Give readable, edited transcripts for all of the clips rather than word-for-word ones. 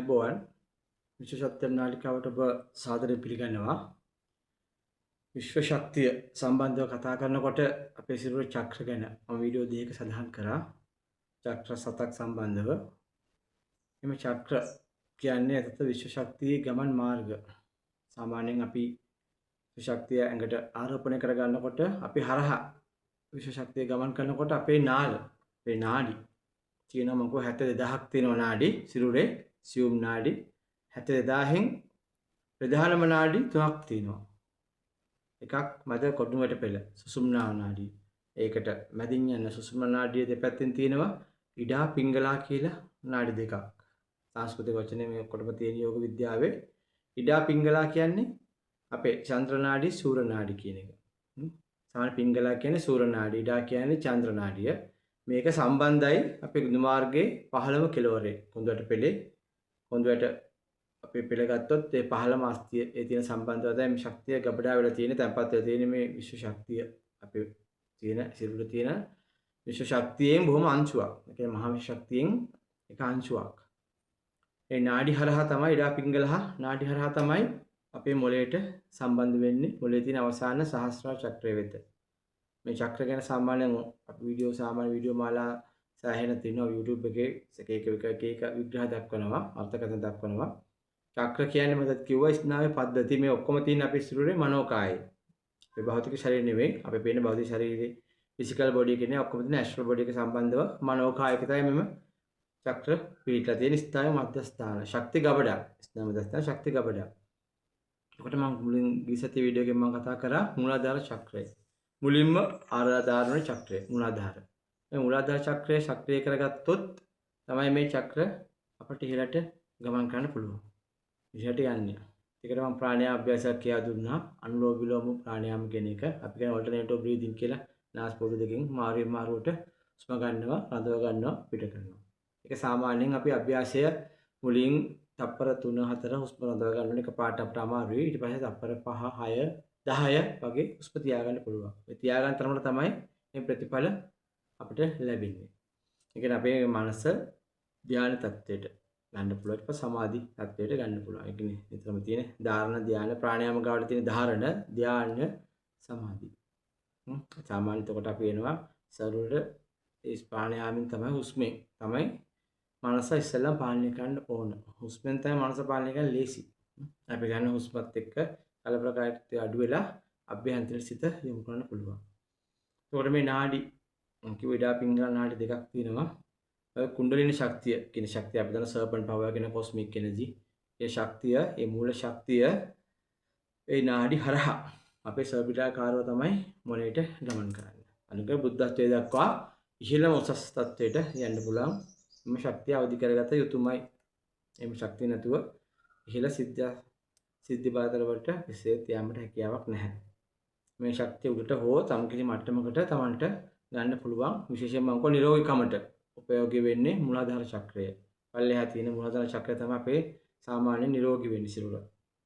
අයිබෝවන් විශ්ව සත්‍ය නාලිකාවට ඔබ සාදරයෙන් පිළිගන්නවා. විශ්ව ශක්තිය සම්බන්ධව කතා කරනකොට අපේ සිරුර චක්‍ර ගැන මම වීඩියෝ දෙකක සඳහන් කරා. චක්‍ර 7ක් සම්බන්ධව. එම චක්‍ර කියන්නේ අතත විශ්ව ශක්තියේ ගමන් මාර්ග. සාමාන්‍යයෙන් අපි විශ්ව ශක්තිය ඇඟට ආරෝපණය කරගන්නකොට අපි හරහා විශ්ව ශක්තිය ගමන් කරනකොට අපේ නාඩි තියෙනවා මොකෝ 72000ක් තියෙනවා නාඩි සිරුරේ සියුම් නාඩි 72000න් ප්‍රධානම නාඩි 3ක් තියෙනවා. එකක් මැද කොඩුමට පෙළ සුසුම්නා නාඩිය. ඒකට මැදින් යන සුසුම්නා නාඩිය දෙපැත්තෙන් තියෙනවා ඉඩා පිංගලා කියලා නාඩි දෙකක්. සංස්කෘතික වචනේ මේ ඔක්කොටම තියෙන යෝග විද්‍යාවේ ඉඩා පිංගලා කියන්නේ අපේ චන්ද්‍ර නාඩි සූර්ය නාඩි කියන එක. සාමාන්‍ය පිංගලා කියන්නේ සූර්ය නාඩි, ඉඩා කියන්නේ චන්ද්‍ර නාඩිය. මේක සම්බන්ධයි අපේ ගුණ මාර්ගයේ 15 කෙළවරේ කොඳුයට පෙළේ කොඳුයට අපි පෙළ ගත්තොත් ඒ 15 අස්තිය ඒ තියෙන සම්බන්ධතාවය මේ ශක්තිය ගබඩා වෙලා තියෙන තැන්පත් වෙලා තියෙන මේ විශ්ව ශක්තිය අපේ තියෙන සිරුරේ තියෙන විශ්ව ශක්තියෙන් බොහොම අංශුවක්. ඒ කියන්නේ මහා විශ්ව ශක්තියෙන් එක අංශුවක්. ඒ නාඩි හරහා තමයි ඉඩා පිංගලහ නාඩි හරහා තමයි අපේ මොළයට සම්බන්ධ වෙන්නේ මොළයේ තියෙන අවසාන සහස්‍රාර චක්‍රය වෙත. මේ චක්‍ර ගැන සාමාන්‍යයෙන් අපි වීඩියෝ මාලා සෑහෙන තියෙනවා YouTube එකේ එක විග්‍රහ දක්වනවා අර්ථකථන දක්වනවා. චක්‍ර කියන්නේ මතත් කිව්වා ස්නායු පද්ධති මේ ඔක්කොම තියෙන අපේ සිරුරේ මනෝකායයි. මේ භෞතික ශරීරය නෙවෙයි අපේ පේන භෞතික ශරීරයේ ෆිසිකල් බොඩි කියන්නේ ඔක්කොම තියෙන ඇස්ට්‍රල් බොඩි එක සම්බන්ධව මනෝකායක තමයි මෙම චක්‍ර පිළිట్లా තියෙන ස්නායු මධ්‍යස්ථාන ශක්ති ගබඩා ස්නායු මධ්‍යස්ථාන ශක්ති ගබඩා. එතකොට මම මුලින් ගියසති වීඩියෝ එකෙන් මම කතා කරා මූලාධාර චක්‍රය. මුලින්ම ආරාධාරණ චක්‍රය මූලාධාර. මේ මූලාධාර චක්‍රය සක්‍රිය කරගත්තොත් තමයි මේ චක්‍ර අපිට ඉහළට ගමන් කරන්න පුළුවන්. ඉහළට යන්නේ. ඒකට මම ප්‍රාණායාම අභ්‍යාසයක් කියලා දුන්නා. අනුලෝම විලෝම ප්‍රාණායාම කියන එක. අපි කියන ඔල්ටර්නේටිව් බ්‍රීතිං කියලා නාස්පුඩු දෙකෙන් මාරුවට හුස්ම ගන්නවා, රඳව ගන්නවා, පිට කරනවා. ඒක සාමාන්‍යයෙන් අපි අභ්‍යාසය මුලින් තප්පර 3-4 හුස්ම රඳව ගන්න ඕනේ. එකපාරට අපිට අමාරුයි. ඊට පස්සේ තප්පර 5, 6, 10 වගේ හුස්ම තියාගන්න පුළුවන්. ඒ තියාගන්න තරමට තමයි මේ ප්‍රතිඵල අපිට ලැබෙන්නේ. ඒ කියන්නේ අපේ මනස ධ්‍යාන තත්ත්වයට ගන්න පුළුවන්. ඊට පස්සේ සමාධි තත්ත්වයට ගන්න පුළුවන්. ඒ කියන්නේ නිතරම තියෙන ධාරණ ධ්‍යාන ප්‍රාණායාම ගාවට තියෙන ධාරණ ධ්‍යාන සමාධි. සාමාන්‍ය එතකොට අපි වෙනවා සරුවර ඒ ප්‍රාණායාමෙන් තමයි හුස්මෙන් තමයි මනස ඉස්සෙල්ලා පාලනය කරන්න ඕන. හුස්මෙන් තමයි මනස පාලනය කරන්න ලේසි. අපි ගන්න හුස්මත් එක්ක කලබලකාරීත්වය අඩු වෙලා අභ්‍යන්තර සිත යොමු කරන්න පුළුවන්. එතකොට මේ නාඩි කිව්ව ඉඩා පිංගල නාඩි දෙකක් තියෙනවා. කුණ්ඩලිනි ශක්තිය කියන ශක්තිය අපි දන්න සර්පන්ට් පවර් කියන කොස්මික් එනර්ජි. ඒ ශක්තිය, ඒ මූල ශක්තිය ඒ නාඩි හරහා අපේ සර්පිටාකාරව තමයි මොළයට ගමන් කරන්නේ. අනික බුද්ධත්වයට දක්වා ඉහළම උසස් තත්වයට යන්න පුළුවන්. මේ ශක්තිය අවදි කරගත යුතුමයි. මේ ශක්තිය නැතුව ඉහළ සිද්ධි බාතර වලට විශේෂ යාමට හැකියාවක් නැහැ. මේ ශක්තිය උඩට හෝ සම්කිසි මට්ටමකට Tamanට ගන්න පුළුවන්. විශේෂයෙන්ම මම කෝ නිරෝගීකමට උපයෝගී වෙන්නේ මූලාධාර චක්‍රය. පල්ලෙහා තියෙන මූලාධාර චක්‍රය තමයි අපේ සාමාන්‍ය නිරෝගී වෙන්නේ සිරුර.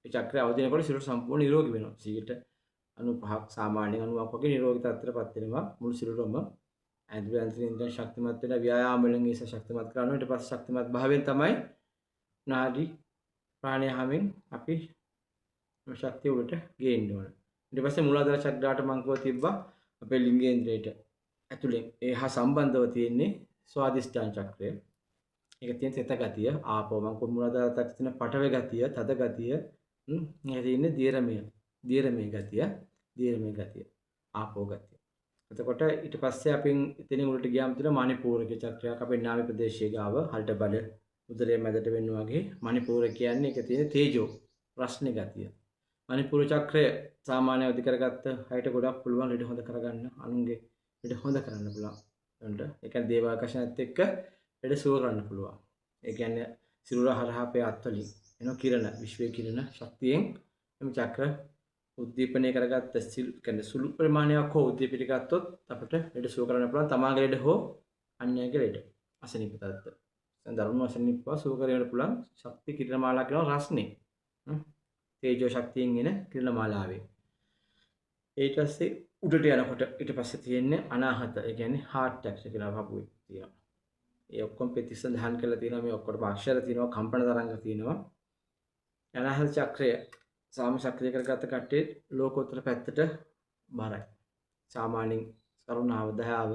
මේ චක්‍රය අවදි වෙනකොට සිරුර සම්පූර්ණ නිරෝගී වෙනවා. 95ක් සාමාන්‍යයෙන් 90ක් වගේ නිරෝගී තත්ත්වයටපත් වෙනවා මුළු සිරුරම. අන්තරින්ද්‍රිය ශක්තිමත් වෙලා ව්‍යායාම වලින් ඒ ශක්තිමත් කරනවා. ඊට පස්සේ ශක්තිමත් භාවයෙන් තමයි නාඩි ප්‍රාණායාමෙන් අපි මේ ශක්තිය උඩට ගේන්න ඕන. ඊට පස්සේ මූලාධාර චක්‍රාට මම කව තිබ්බා අපේ ලිංගේන්ද්‍රයට ඇතුලෙන් ඒ හා සම්බන්ධව තියෙන්නේ ස්වාදිෂ්ඨාන චක්‍රය. ඒක තියෙන තෙත ගතිය, ආපෝ මම කව මූලාධාර චක්‍රයේ තියෙන පටව ගතිය, තද ගතිය, මේ තියෙන්නේ දීර්මේ ගතිය, ආපෝ ගතිය. එතකොට ඊට පස්සේ අපි එතනින් උඩට ගියාම තියෙන මණිපූරක චක්‍රයක් අපේ නාභි ප්‍රදේශයේ ගාව හල්ට බඩ උදරයේ මැදට වෙන්න වගේ මණිපූර කියන්නේ ඒක තියෙන තේජෝ ප්‍රශ්නේ ගතිය. මණිපූර චක්‍රය සාමාන්‍ය අධි කරගත්ත අයට ගොඩක් පුළුවන් ලෙඩ හොඳ කරගන්න අනුන්ගේ ලෙඩ හොඳ කරන්න පුළුවන්. ඒ කියන්නේ දේවාකර්ෂණයත් එක්ක ලෙඩ සුව කරන්න පුළුවන්. ඒ කියන්නේ සිරුර හරහා අපේ අත්වලින් එන කිරණ විශ්වයේ කිරණ ශක්තියෙන් මේ චක්‍ර උද්දීපනය කරගත්ත කියන්නේ සුළු ප්‍රමාණයක් හෝ උද්දීපිත ගත්තොත් අපිට ලෙඩ සුව කරන්න පුළුවන්. තමාගේ ලෙඩ හෝ අන්‍යගේ ලෙඩ අසනීප තත්ත්ව. දරුණු අසනීපව සුව කරගන්න පුළුවන් ශක්ති කිරණ මාලා කියන රස්නේ. තේජෝ ශක්තියෙන් එන කිරණ මාලාවේ. ඊට පස්සේ උඩට යනකොට ඊට පස්සේ තියෙන්නේ අනාහත. ඒ කියන්නේ heart attack කියලා වගේ තියෙනවා. ඒ ඔක්කොම පෙති සඳහන් කරලා තියෙනවා. මේ ඔක්කොටම අක්ෂර තියෙනවා, කම්පන තරංග තියෙනවා. අනාහත චක්‍රය සාම සක්‍රිය කරගත්ත කට්ටිය ලෝකෝත්තර පැත්තට බරයි. සාමාන්‍යයෙන් කරුණාව, දයාව,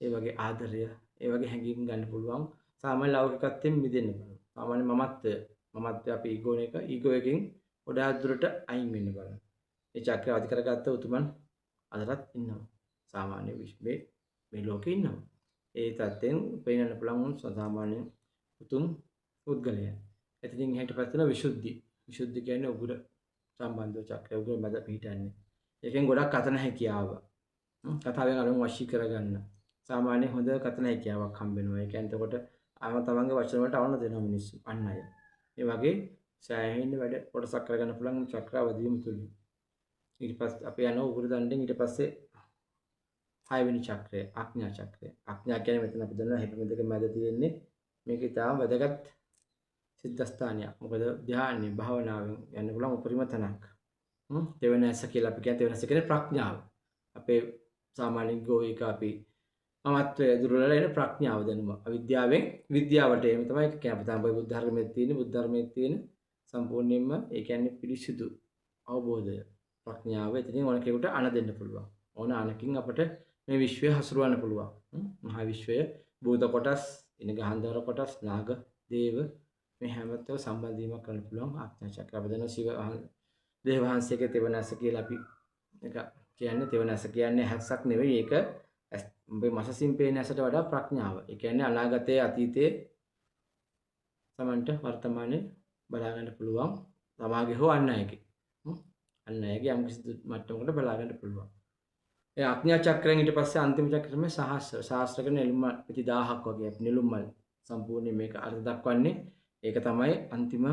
ඒ වගේ ආදරය, ඒ වගේ හැඟීම් ගන්න පුළුවන්. සාමාන්‍ය ලෞකිකත්වයෙන් මිදෙන්න බලන්න. සාමාන්‍ය මමත්වය අපි ඊගෝ එකකින් ගොඩාක් දුරට අයින් වෙන්න බලන්න. මේ චක්‍රය අධි කරගත්ත උතුමන් අදටත් ඉන්නවා. සාමාන්‍ය මේ ලෝකේ ඉන්නවා. ඒ තත්ත්වෙන් පේනන්න පුළුවන් සාමාන්‍ය උතුම් පුද්ගලයන්. එතනින් එහාට පස්සෙන විසුද්ධි. විසුද්ධි කියන්නේ උගුර සම්බන්ධව චක්‍රය උගුර මැද පිහිටන්නේ. ඒකෙන් ගොඩක් කතන හැකියාව. කතාවෙන් අරන් වශී කරගන්න. සාමාන්‍ය හොඳ කතන හැකියාවක් හම්බ වෙනවා. ඒ කියන්නේ එතකොට තමන්ගේ වචන වලට අවන දෙනවා මිනිස්සු අන් අය. ඒ වගේ සෑහෙන වැඩ කොටසක් කරගන්න පුළුවන් චක්‍රාවදීම තුලින්. ඊට පස්සේ අපි යනවා උගුර දණ්ඩෙන් ඊට පස්සේ 6 වෙනි චක්‍රය ආඥා චක්‍රය. ආඥා කියන්නේ මෙතන අපි දන්නවා හිත දෙක මැද තියෙන්නේ මේක ඉතාම වැදගත් සිද්ධාස්ථානයක්. මොකද ධ්‍යානෙ භාවනාවෙන් යන්න පුළුවන් උපරිම තැනක්. දෙවෙනි ඇස කියලා අපි කියන්නේ දෙවෙනි ඇස කියන්නේ ප්‍රඥාව. අපේ සාමාන්‍ය ගෝයික අපි මමත්වයේ දුරවල එන ප්‍රඥාව දැනුම. අවිද්‍යාවෙන් විද්‍යාවට එීම තමයි ඒක කියන්නේ. අපි තමයි බුද්ධ ධර්මයේ තියෙන සම්පූර්ණයෙන්ම ඒ කියන්නේ පිරිසිදු අවබෝධය. ප්‍රඥාව එතනින් ඕන කෙනෙකුට අණ දෙන්න පුළුවන්. ඕන අණකින් අපට මේ විශ්වය හසුරවන්න පුළුවන්. මහා විශ්වය භූත කොටස්, ඉන ගහන්ධර කොටස්, නාග, දේව මේ හැමතෙම සම්බන්ධ වීමක් කරන්න පුළුවන් ආඥා චක්‍ර. අපදන ශිව දේවහන්සේගේ තෙවනස කියලා අපි එක කියන්නේ තෙවනස කියන්නේ හැස්සක් නෙවෙයි ඒක ඔබේ මසසින් පේන ඇසට වඩා ප්‍රඥාව. ඒ කියන්නේ අනාගතයේ අතීතයේ සමන්ට වර්තමානයේ බලා ගන්න පුළුවන්. තමාගේ හෝ අන් අයගේ. අන් අයගේ යම් කිසි මට්ටමකට බලා ගන්න පුළුවන්. ඒ ආඥා චක්‍රයෙන් ඊට පස්සේ අන්තිම චක්‍රය තමයි සහස්‍ර කරන නෙළුම් පිටි 1000ක් වගේ නෙළුම් මල් සම්පූර්ණයෙන් මේක අර්ථ දක්වන්නේ. ඒක තමයි අන්තිම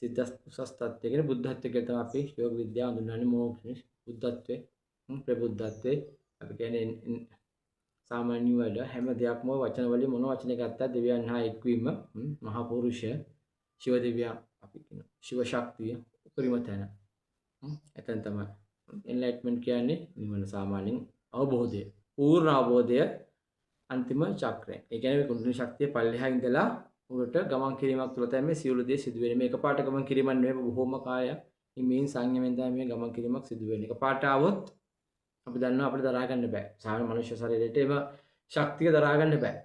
සිද්ධ උසස් තත්ත්වය කියන බුද්ධත්වයේ කියලා තමයි අපි යෝග විද්‍යාව හඳුන්වන්නේ මොක්ෂ බුද්ධත්වයේ ප්‍රබුද්ධත්වයේ අපි කියන්නේ සාමාන්‍ය වල හැම දෙයක්ම වචන වලින් මොන වචන ගත්තත් දෙවියන් හා එක්වීම මහා පුරුෂය ශිව දෙවියන් අපි කියන ශිව ශක්තිය උපරිම තැන. එතන තමයි එන්ලයිට්මන්ට් කියන්නේ නිවන සාමාන්‍යයෙන් අවබෝධය පූර්ණ අවබෝධය අන්තිම චක්‍රය. ඒ කියන්නේ මේ කුණ්ඩලිනී ශක්තිය පල්ලෙහා ඉඳලා උඩට ගමන් කිරීමක් තුළ තමයි මේ සියලු දේ සිදු වෙන්නේ. මේක පාට ගමන් කිරීමක් නෙවෙයි බොහෝම කාය මේ සංයමෙන් තමයි මේ ගමන් කිරීමක් සිදු වෙන්නේ. එක පාට આવොත් අපි දන්නවා අපිට දරා ගන්න බෑ. සාමාන්‍ය මනුෂ්‍ය ශරීරයට එම ශක්තිය දරා ගන්න බෑ.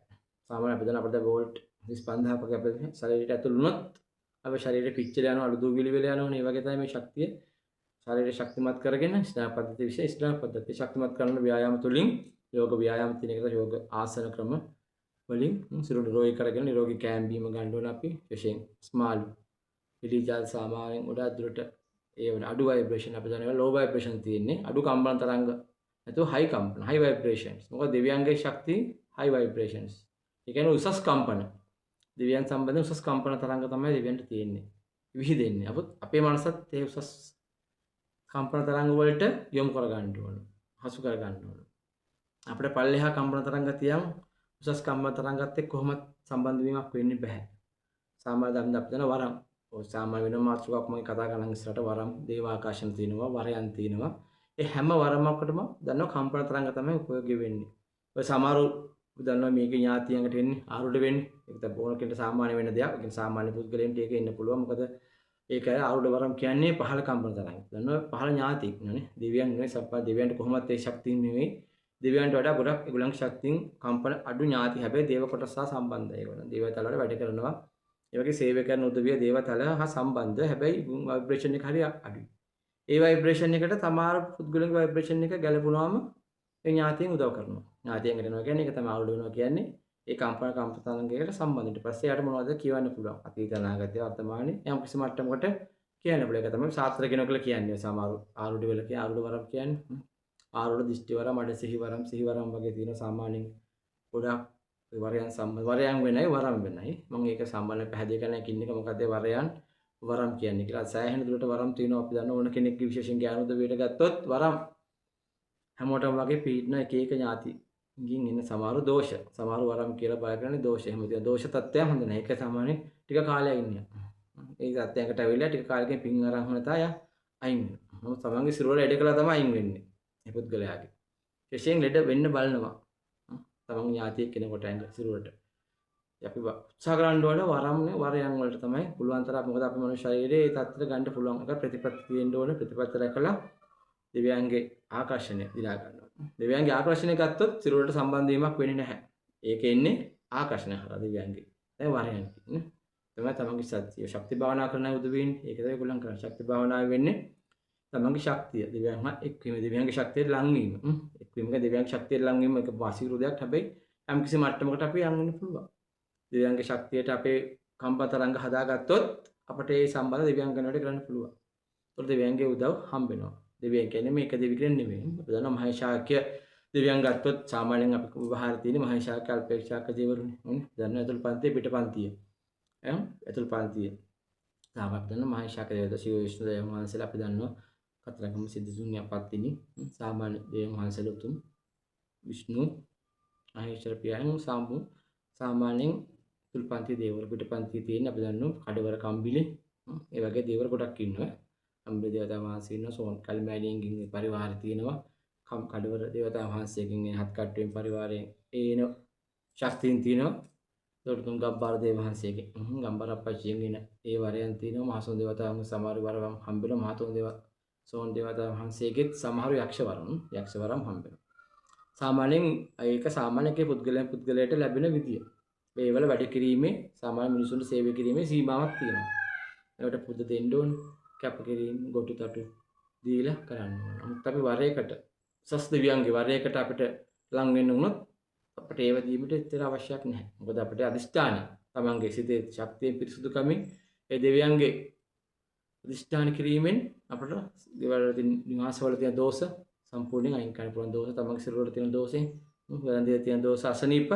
සාමාන්‍ය අපි දන්න අපිට වෝල්ට් 25000ක් වගේ අපේ ශරීරයට ඇතුළු වුණොත් අපේ ශරීරය පිච්චිලා යනවා අලු දූවිලි වෙලා යනවනේ. ඒ වගේ තමයි මේ ශක්තිය ශරීරය ශක්තිමත් කරගෙන ස්නායු පද්ධතිය විශේෂ ස්නායු පද්ධතිය ශක්තිමත් කරන ව්‍යායාම තුළින් යෝග ව්‍යායාම තියෙන එකට යෝග ආසන ක්‍රම වලින් සිරු නිරෝගී කරගෙන නිරෝගී කෑම බීම ගන්න ඕන අපි විශේෂයෙන් ස්මාලු පිළිජාල සාමාන්‍යයෙන් උඩ අදුරට ඒ වන අඩු ভাইබ්‍රේෂන් අපි දන්නවා ලෝ ভাইබ්‍රේෂන් තියෙන්නේ අඩු කම්පන තරංග නැතුව හයි කම්පන හයි ভাইබ්‍රේෂන්ස් මොකද දෙවියන්ගේ ශක්තිය හයි ভাইබ්‍රේෂන්ස් ඒ කියන්නේ උසස් කම්පන දෙවියන් සම්බන්ධ උසස් කම්පන තරංග තමයි දෙවියන්ට තියෙන්නේ විහිදෙන්නේ අපේ මනසත් ඒ උසස් කම්පන තරංග වලට යොමු කර ගන්න ඕන හසු කර ගන්න ඕන අපිට පල්ලෙහා කම්පන තරංග තියන් උසස් කම්පන තරංගات එක්ක කොහොමද සම්බන්ධ වීමක් වෙන්නේ බෑ සාමාන්‍ය ධර්ම අපි දන්න වරම් ඔය සාමාන්‍ය වෙන මාතෘකාවක් මම කතා කරන ඉස්සරහට වරම් දේවාකාශන තියෙනවා වරයන් තියෙනවා ඒ හැම වරමකටම දන්නවා කම්පන තරංග තමයි උපයෝගී වෙන්නේ ඔය සමහරු දන්නවා මේකේ ඥාතියන්කට එන්නේ ආරුඩ වෙන්නේ ඒක තමයි ඕන කෙනෙක් සාමාන්‍ය වෙන දෙයක් ඒ කියන්නේ සාමාන්‍ය පුද්ගලයන්ට ඒක එන්න පුළුවන් මොකද ඒක ආරුඩ වරම් කියන්නේ පහළ කම්පන තරංග දන්නවා පහළ ඥාතියෙක් නේ දෙවියන් නෙවෙයි සප්පා දෙවියන්ට කොහොමද ඒ ශක්තිය නෙවෙයි දෙවියන්ට වඩා ගොඩක් ඒගොල්ලන්ගේ ශක්තියින් කම්පන අඩු ඥාති හැබැයි දේව කොටස සහ සම්බන්ධයි ඒගොල්ලන් දේවතල වල වැඩ කරනවා ඒ වගේ සේවකයන් උදවිය දේවතල හා සම්බන්ධ හැබැයි ভাইබ්‍රේෂන් එක හරිය අඩුයි ඒ ভাইබ්‍රේෂන් එකට තමාර පුද්ගලගේ ভাইබ්‍රේෂන් එක ගැලපුණාම ඒ ඥාතියින් උදව් කරනවා ඥාතියින් කරනවා කියන්නේ ඒක තමයි ආවුල වෙනවා කියන්නේ ඒ කම්පන තරංගයකට සම්බන්ධ ඊට පස්සේ යාට මොනවද කියවන්න පුළුවන් අතීත අනාගතය වර්තමානයේ යම් කිසි මට්ටමකට කියන්න පුළුවන් ඒක තමයි ශාස්ත්‍ර කෙනෙකුලා කියන්නේ සමහර ආරුඩ වල කියන්නේ ආරුඩ වරම් කියන්නේ ආරුඩ දිෂ්ටි වරම් අඩ සිහි වරම් වගේ තියෙන සාමාන්‍යයෙන් ගොඩක් වරයන් සම්බන්ධ වරයන් වෙනයි වරම් වෙනයි මම ඒක සම්බන්ධව පැහැදිලි කරන්න කිව්න්නේ මොකද වරයන් වරම් කියන්නේ කියලා සෑහෙන දුරට වරම් තියෙනවා අපි දන්න ඕන කෙනෙක්ගේ විශේෂයෙන් ඥාන උදවියට ගත්තොත් වරම් හැමෝටම වගේ පීඩන එක එක ඥාතිගින් එන සමහර දෝෂ සමහර වරම් කියලා බය කරන්නේ දෝෂ එහෙම තියෙන දෝෂ තත්ත්වයන් හොඳ නැහැ ඒක සාමාන්‍යයෙන් ටික කාලයක් ඉන්නවා ඒ තත්ත්වයකට ඇවිල්ලා ටික කාලෙකින් පින් අරන් හොන තා අයින් වෙනවා මොකද තමන්ගේ සිරුර වැඩ කළා තමයි අයින් වෙන්නේ මේ පුද්ගලයාගේ විශේෂයෙන් ලෙඩ වෙන්න බලනවා තමන් ඥාතියෙක් කෙනෙකුට ඇඟ සිරුරට අපි උත්සාහ කරන්න ඕනේ වරයන් වලට තමයි පුළුවන් තරම් මොකද අපේ මනුෂ්‍ය ශරීරයේ ඒ තත්ත්වයට ගන්න පුළුවන් එක ප්‍රතිපත්ති තියෙන්න ඕනේ ප්‍රතිපත්ති රැකලා දෙවියන්ගේ ආකර්ෂණය දිනා ගන්න ඕනේ. දෙවියන්ගේ ආකර්ෂණය ගත්තොත් සිරුරට සම්බන්ධ වීමක් වෙන්නේ නැහැ. ඒක එන්නේ ආකර්ෂණය කරලා දෙවියන්ගේ. දැන් වරයන් කියන්නේ තමයි තමන්ගේ සත්‍ය ශක්ති භාවනා කරන උදව් වෙන්නේ. ඒක තමයි ඒගොල්ලන් කරන්නේ. ශක්ති භාවනාව වෙන්නේ තමන්ගේ ශක්තිය දෙවියන් එක්වීම දෙවියන්ගේ ශක්තියට ලං වීම. එක්වීම එක දෙවියන්ගේ ශක්තියට ලං වීම එක වාසික දෙයක්. හැබැයි යම් කිසි මට්ටමකට අපි යන්න වෙන්න පුළුවන්. දෙවියන්ගේ ශක්තියට අපේ කම්පන තරංග හදාගත්තොත් අපට ඒ සම්බන්ධ දෙවියන් ගැනට කරන්න පුළුවන්. ඒතකොට දෙවියන්ගේ උදව් හම්බ වෙනවා. දෙවියන් කියන්නේ මේක දෙවි කෙනෙක් නෙමෙයි. අපි දන්නවා මහේශාක්‍ය දෙවියන් ගත්තොත් සාමාන්‍යයෙන් අපි ව්‍යවහාරයේ තියෙන මහේශාක්‍ය අල්පේශාක්‍ය දෙවිවරුනේ. දන්නවා ඇතුල් පන්තිය පිට පන්තිය. ඇතුල් පන්තිය. සාමාන්‍යයෙන් දන්නවා මහේශාක්‍ය දෙවියන් ශිව විෂ්ණු දෙවියන් වහන්සේලා අපි දන්නවා කතරගම සිද්ධ ශුන්‍ය පත්තිනි. සාමාන්‍ය දෙවියන් වහන්සේලා උතුම් විෂ්ණු මහේශ්වර පියාණන් සම්මු සාමාන්‍යයෙන් තුල්පන්ති දේවල් පිටපන්ති තියෙන අපි දන්නවා කඩවර කම්බිලි ඒ වගේ දේවල් ගොඩක් ඉන්නවා. කම්බිලි දේවතා වහන්සේ ඉන්නවා සෝන් කල්මෑණියන්ගෙන් පරිවාරය තියෙනවා. කඩවර දේවතා වහන්සේගෙන් හත් කට්ටුවෙන් පරිවාරයෙන් ඒන ශක්තියින් තියෙනවා. ඒකට තුන් ගබ්බාර දේව වහන්සේගෙන් ගම්බර අපච්චියෙන් එන ඒ වරයන් තියෙනවා. මහසොන් දේවතාවුන් සමහර වරම් හම්බෙලා මහතොන් දේව සෝන් දේවතා වහන්සේගෙත් සමහර යක්ෂ වරම් හම්බෙනවා. සාමාන්‍යයෙන් ඒක සාමාන්‍යකේ පුද්ගලයාට ලැබෙන විදිය. මේවල වැඩ කිරීමේ සාමාන්‍ය මිනිසුන්ට සේවය කිරීමේ සීමාවක් තියෙනවා. ඒකට පුද දෙන්න ඕන, කැප කිරීම, ගොටු තටු දීලා කරන්න ඕන. නමුත් අපි වරයකට සස් දෙවියන්ගේ වරයකට අපිට ලං වෙන්න වුණොත් අපිට ඒව දීමට එච්චර අවශ්‍යයක් නැහැ. මොකද අපිට අදිෂ්ඨානය තමන්ගේ සිතේ ශක්තිය පිරිසුදුකමින් ඒ දෙවියන්ගේ අදිෂ්ඨාන කිරීමෙන් අපිට දේවල් නිවාසවල තියෙන දෝෂ සම්පූර්ණයෙන් අයින් කරන්න පුළුවන්. දෝෂ තමන්ගේ සිරුරවල තියෙන දෝෂෙන් වැරදිලා තියෙන දෝෂ අසනීප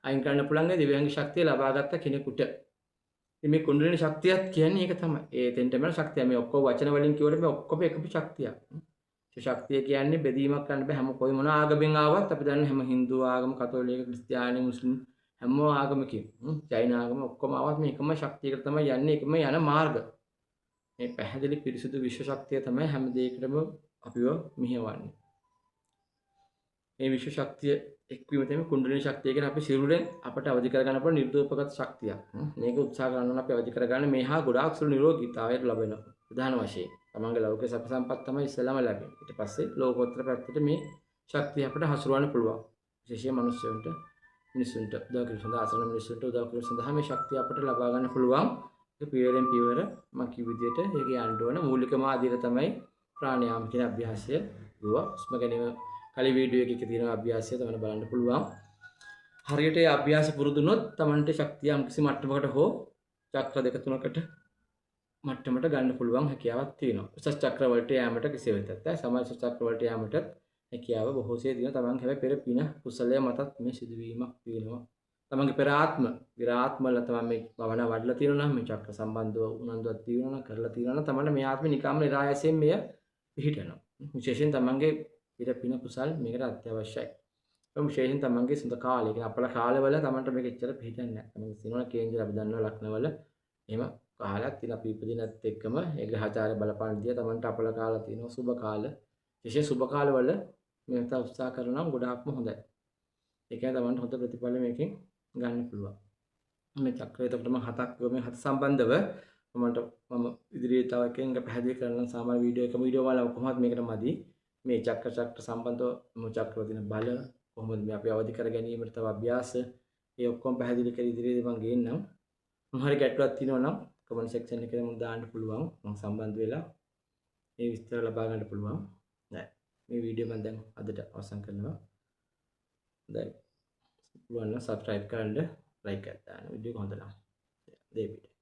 අයින් කරන්න පුළුවන් දෙවියන්ගේ ශක්තිය ලබාගත්ත කෙනෙකුට. ඉතින් මේ කුණ්ඩලිනී ශක්තියත් කියන්නේ ඒක තමයි. ඒ තෙන්ටමන ශක්තිය මේ ඔක්කොම වචන වලින් කියවට මේ ඔක්කොම එකම ශක්තියක්. ඒ ශක්තිය කියන්නේ බෙදීමක් කරන්න බෑ. හැම කොයි මොන ආගමෙන් ආවත් අපි දන්නේ හැම Hindu ආගම, කතෝලික, ක්‍රිස්තියානි, මුස්ලිම් හැම ආගමකින් චෛන ආගම ඔක්කොම ආවත් මේ එකම ශක්තියකට තමයි යන්නේ. එකම යන මාර්ග. මේ පැහැදිලි පිරිසුදු විශ්ව ශක්තිය තමයි හැම දෙයකටම අපිව මෙහෙවන්නේ. මේ විශ්ව ශක්තිය එක්වීම තමයි කුණ්ඩලිනී ශක්තිය කියන්නේ අපි සිරුරෙන් අපට අවදි කරගන්න පුළුවන් නිර්දෝපගත ශක්තියක්. මේක උත්සාහ කරනවා නම් අපි අවදි කරගන්න මේහා ගොඩාක් සුළු නිරෝගීතාවයට ලැබෙනවා. ප්‍රධාන වශයෙන් තමන්ගේ ලෞකික සැප සම්පත් තමයි ඉස්සෙල්ලාම ලැබෙන්නේ. ඊට පස්සේ ලෝකෝත්තර පැත්තට මේ ශක්තිය අපට හසුරවන්න පුළුවන්. විශේෂයෙන් මිනිස්සුන්ට උදව් කිරීම සඳහා අසරණ මිනිස්සුන්ට උදව් කිරීම සඳහා මේ ශක්තිය අපට ලබා ගන්න පුළුවන්. ඒක පියවරෙන් පියවර මම කිව් විදිහට ඒක යන්න ඕන. මූලිකම ආදිර තමයි ප්‍රාණයාම කියන අභ්‍යාසය. හුස්ම ගැනීම කලින් වීඩියෝ එකක තියෙන අභ්‍යාසය තමයි බලන්න පුළුවන්. හරියට ඒ අභ්‍යාස පුරුදුනොත් Tamanට ශක්තිය යම්කිසි මට්ටමකට හෝ චක්‍ර දෙක තුනකට මට්ටමට ගන්න පුළුවන් හැකියාවක් තියෙනවා. උසස් චක්‍ර වලට යෑමට කෙසේ වෙතත් සමාජ චක්‍ර වලට යෑමට හැකියාව බොහෝසේ දින Taman හැබැයි පෙර පින කුසලයේ මතත් මේ සිදුවීමක් වෙනවා. Tamanගේ පෙර ආත්ම වල තමයි මේ භවනා වඩලා තියෙනවා නම් මේ චක්‍ර සම්බන්ධව උනන්දුවක් තියෙනවා නම් කරලා තියෙනවා නම් Taman මේ ආත්මේ නිකම්ම නිරායසයෙන් මෙය පිහිටනවා. විශේෂයෙන් Tamanගේ ඊට පින කුසල් මේකට අත්‍යවශ්‍යයි. ඒ විශේෂයෙන් තමන්ගේ සුන්ද කාලය කියන අපල කාලවල තමන්ට මේක එච්චර පිළිහිටන්නේ නැහැ. තමන්ගේ සිනවන කේන්ද්‍ර අපි දන්නවා ලක්නවල එහෙම කාලයක් තියෙන අපි ඉපදිනත් එක්කම ඒ ග්‍රහචාරය බලපාන විදිය තමන්ට අපල කාලා තියෙනවා සුබ කාල. විශේෂ සුබ කාලවල මේක උත්සාහ කරනවා නම් ගොඩාක්ම හොඳයි. ඒකයි තමන්ට හොඳ ප්‍රතිඵල මේකෙන් ගන්න පුළුවන්. මේ චක්‍රය එතකොට මම හතක් මේ හත සම්බන්ධව මම ඉදිරියේ තව එකෙන් පැහැදිලි කරන්න සාමාන්‍ය වීඩියෝ වල කොහොමද මේකට මදි. මේ චක්‍ර සම්බන්ධව මේ චක්‍ර වදින බල කොහොමද මේ අපි අවදි කර ගැනීමට තව අභ්‍යාස ඒ ඔක්කොම පැහැදිලි කර ඉදිරියේදී මම ගේන්නම්. මොන හරි ගැටලුවක් තියෙනවා නම් කමෙන්ට් සෙක්ෂන් එකේ මම දාන්න පුළුවන්. මම සම්බන්ධ වෙලා මේ විස්තර ලබා ගන්න පුළුවන්. දැන් මේ වීඩියෝ මම දැන් අදට අවසන් කරනවා. දැන් පුළුවන් නම් subscribe කරන්න, like එකක් දාන්න. වීඩියෝ එක හොඳ නම්. දෙවියන්